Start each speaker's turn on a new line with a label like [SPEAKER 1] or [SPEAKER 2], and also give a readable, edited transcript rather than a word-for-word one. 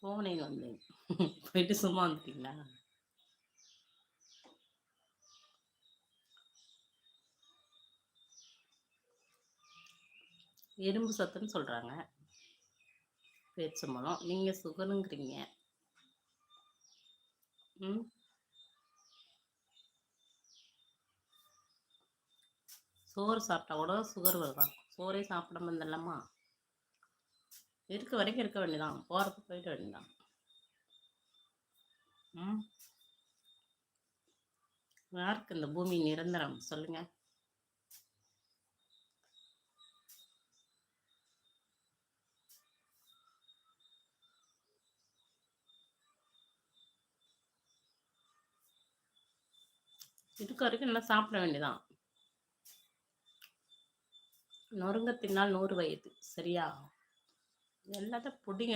[SPEAKER 1] போனேன் வந்தேன். போயிட்டு சும்மா வந்துட்டீங்களா? எறும்பு சத்துன்னு சொல்றாங்க. பேரிச்சம்பழம். நீங்க சுகருங்கிறீங்க. ம். சோறு சாப்பிட்டா கூட சுகர் வருதாம். சோறே சாப்பிடாம இருந்தல்லம்மா. இருக்க வரைக்கும் இருக்க வேண்டியதான். போறப்ப போயிட வேண்டியதான். ம். யாருக்கு இந்த பூமி நிரந்தரம் சொல்லுங்க? இருக்க வரைக்கும் நல்லா சாப்பிட வேண்டியதான். நொறுங்க தின்னால் 100 வயது. சரியா? எல்லாத்தையும் புடிங்கி